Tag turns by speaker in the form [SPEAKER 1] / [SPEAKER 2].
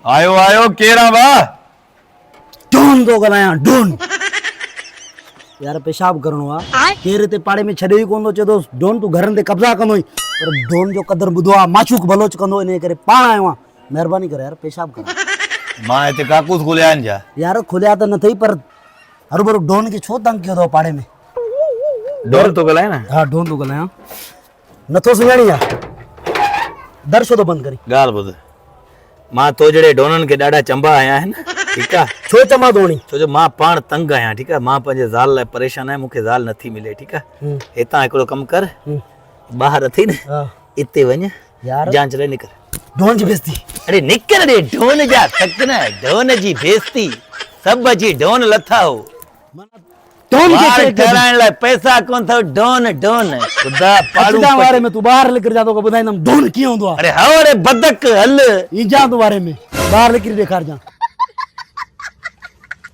[SPEAKER 1] आयो आयो केरा वाह
[SPEAKER 2] ढोन तो गलाया ढोन यार पेशाब करणो आ केर ते पाड़े में छॾे ई कोन थो चए थो ढोन तूं घरनि ते कब्ज़ा कंदो ई पर ढोन जो कदर ॿुधो आहे माशूक बलोच कंदो इन करे पाण आयो आहियां महिरबानी करे यार पेशाब कर
[SPEAKER 1] मां हिते काकूस खुलिया आहिनि छा
[SPEAKER 2] यार खुलिया त न अथई पर हरू भरू ढोन खे छो तंग कयो अथव पाड़े में
[SPEAKER 1] डोर तो ॻाल्हाए न
[SPEAKER 2] हाँ ढोन थो ॻाल्हायां नथो सुञाणी आहे दर छो थो बंदि करी
[SPEAKER 1] ॻाल्हि ॿुध मां तो जहिड़े डोननि खे ॾाढा चंबा आया आहिनि ठीकु आहे
[SPEAKER 2] छो चमा धोणी
[SPEAKER 1] छो जो मां पाण तंग आहियां ठीकु आहे मां पंहिंजे ज़ाल लाइ परेशान आहियां मूंखे ज़ाल नथी मिले ठीकु आहे हितां हिकिड़ो कमु कर ॿाहिरि अथई न
[SPEAKER 2] हाँ
[SPEAKER 1] इते वञ
[SPEAKER 2] यार
[SPEAKER 1] जांच लाइ निकर
[SPEAKER 2] ढोन जी बेइज्जती
[SPEAKER 1] अरे निकर रे ढोन जा थक न ढोन जी बेइज्जती सभु अची ढोन लथा हो
[SPEAKER 2] ढोन
[SPEAKER 1] वार
[SPEAKER 2] खे
[SPEAKER 1] ठहिराइण लाइ पैसा कोन अथव ढोन ढोन ख़ुदा पाड़ू
[SPEAKER 2] अचदा वारे में तूं ॿाहिरि निकिरी जा तोखे ॿुधाईंदमि ढोन कीअं हूंदो आहे
[SPEAKER 1] अरे हवरे बदक हल
[SPEAKER 2] ईंजा तूं वारे में ॿाहिरि निकिरी ॾेखारजां